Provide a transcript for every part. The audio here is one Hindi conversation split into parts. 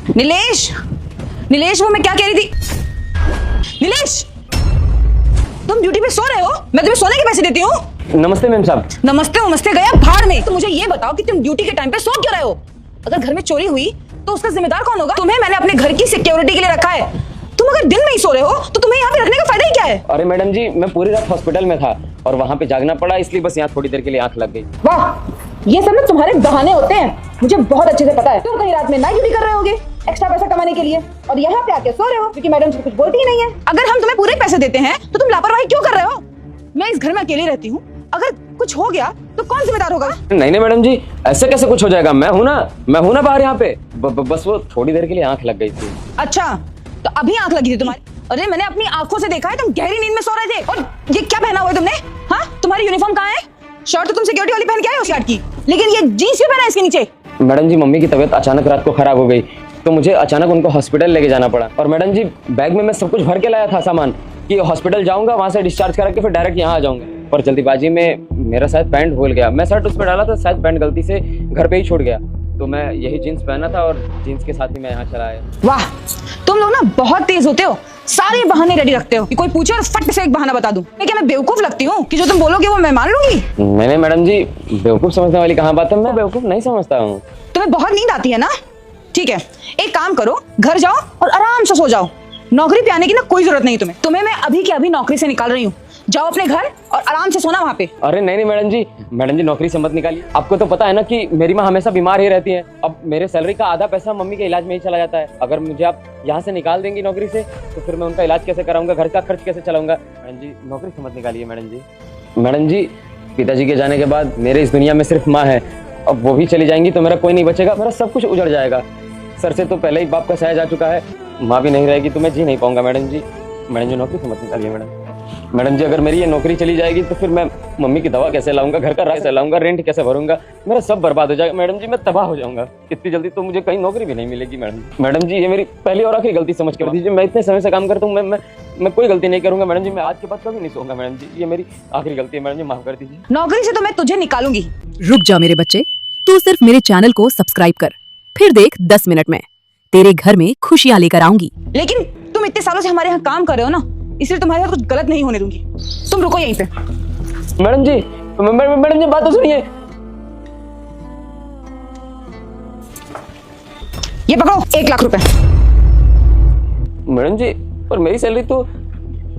नीलेश, नीलेश वो मैं क्या कह रही थी। नीलेश, तुम ड्यूटी पे सो रहे हो? मैं तुम्हें सोने के पैसे देती हूँ। नमस्ते मैम साहब। नमस्ते नमस्ते गया भाड़ में। तो मुझे ये बताओ कि तुम ड्यूटी के टाइम पे सो क्यों रहे हो? अगर घर में चोरी हुई तो उसका जिम्मेदार कौन होगा? तुम्हें मैंने अपने घर की सिक्योरिटी के लिए रखा है। तुम अगर दिन में ही सो रहे हो तो तुम्हें यहाँ पे रखने का फायदा ही क्या है? अरे मैडम जी, मैं पूरी रात हॉस्पिटल में था और वहाँ पे जागना पड़ा, इसलिए बस यहाँ थोड़ी देर के लिए आंख लग गई। वाह, ये सब ना तुम्हारे बहाने होते हैं। मुझे बहुत अच्छे से पता है तुम कहीं रात में नाइट ड्यूटी कर रहे होगे एक्स्ट्रा पैसा कमाने के लिए, और यहाँ पे आके सो रहे हो क्योंकि मैडम से कुछ बोलती ही नहीं है। अगर हम तुम्हें पूरे पैसे देते हैं तो तुम लापरवाही क्यों कर रहे हो? मैं इस घर में अकेली रहती हूँ, अगर कुछ हो गया तो कौन जिम्मेदार होगा? नहीं नहीं मैडम जी, ऐसे कैसे कुछ हो जाएगा? मैं हूँ ना बाहर यहाँ पे। बस वो थोड़ी देर के लिए आंख लग गई थी। अच्छा, तो अभी आंख लगी थी तुम्हारी? अरे मैंने अपनी आंखों से देखा है, तुम गहरी नींद में सो रहे थे। और ये क्या पहना हुआ है तुमने? हाँ, तुम्हारी यूनिफॉर्म कहाँ है? शर्ट तो तुम सिक्योरिटी वाली पहन के आए हो गार्ड की, लेकिन ये जीन्स क्यों पहना है इसके नीचे? मैडम जी, मम्मी की तबीयत अचानक रात को खराब हो गई तो मुझे अचानक उनको हॉस्पिटल लेके जाना पड़ा। और मैडम जी, बैग में मैं सब कुछ भर के लाया था सामान कि हॉस्पिटल जाऊंगा, वहां से डिस्चार्ज करा के फिर डायरेक्ट यहाँ आ जाऊंगा। पर जल्दीबाजी में मेरा शायद पैंट भूल गया। मैं शर्ट उसमें डाला था, शायद पैंट गलती से घर पे ही छूट गया, तो मैं यही जीन्स पहना था और जीन्स के साथ ही मैं यहाँ चला आया। वाह, तुम लोग ना बहुत तेज होते हो, सारे बहाने रेडी रखते हो कि कोई पूछे और फट से एक बहाना बता दूं। क्या मैं बेवकूफ लगती हूँ कि जो तुम बोलोगे वो मैं मान लूंगी? मैंने मैडम जी, बेवकूफ समझने वाली कहाँ बात है, मैं बेवकूफ नहीं समझता हूँ। तुम्हें बहुत नींद आती है ना? ठीक है, एक काम करो, घर जाओ और आराम से सो जाओ। नौकरी पे आने की ना कोई जरूरत नहीं तुम्हें मैं अभी के अभी नौकरी से निकाल रही हूँ। जाओ अपने घर और आराम से सोना वहाँ पे। अरे नहीं मैडम जी नौकरी से मत निकालिए। आपको तो पता है ना कि मेरी माँ हमेशा बीमार ही रहती है। अब मेरे सैलरी का आधा पैसा मम्मी के इलाज में ही चला जाता है। अगर मुझे आप यहाँ से निकाल देंगी नौकरी से तो फिर मैं उनका इलाज कैसे कराऊंगा, घर का खर्च कैसे चलाऊंगा? मैडम जी, नौकरी से मत निकालिए मैडम जी। मैडम जी, पिताजी के जाने के बाद मेरे इस दुनिया में सिर्फ माँ है। अब वो भी चली जाएंगी तो मेरा कोई नहीं बचेगा, मेरा सब कुछ उजड़ जाएगा। सर से तो पहले ही बाप का साया जा चुका है, माँ भी नहीं रहेगी तो मैं जी नहीं पाऊंगा मैडम जी। मैडम जी, नौकरी से मत निकालिए मैडम जी। अगर मेरी ये नौकरी चली जाएगी तो फिर मैं मम्मी की दवा कैसे लाऊंगा, घर का राशन कैसे लाऊंगा, रेंट कैसे भरूंगा? मेरा सब बर्बाद हो जाएगा मैडम जी, मैं तबाह हो जाऊंगा। इतनी जल्दी तो मुझे कहीं नौकरी भी नहीं मिलेगी मैडम जी। ये मेरी पहली और आखिरी गलती समझ कर दीजिए। मैं इतने समय से काम करता हूँ, मैं कोई गलती नहीं करूंगा मैडम जी। मैं आज के बाद कभी नहीं सोऊंगा मैडम जी। ये मेरी आखिरी गलती है मैडम जी, माफ कर दीजिए। नौकरी से तो मैं तुझे निकालूंगी। रुक जा मेरे बच्चे, तू सिर्फ मेरे चैनल को सब्सक्राइब कर, फिर देख 10 मिनट में तेरे घर में खुशियां लेकर आऊंगी। लेकिन तुम इतने सालों से हमारे यहाँ काम कर रहे हो ना, इसलिए तुम्हारे साथ कुछ गलत नहीं होने दूंगी। तुम रुको यहीं पे। मैडम जी बात तो सुनिए। ये पकड़ो 1 लाख रुपए। मैडम जी, पर मेरी सैलरी तो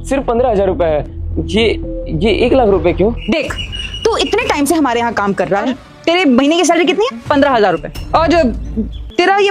सिर्फ 15,000 रुपए है। ये 1 लाख रुपए क्यों? देख, तू इतने टाइम से हमारे यहाँ काम कर रहा है, तेरे महीने की सैलरी कितनी है? 15,000 रुपए। और तेरा ये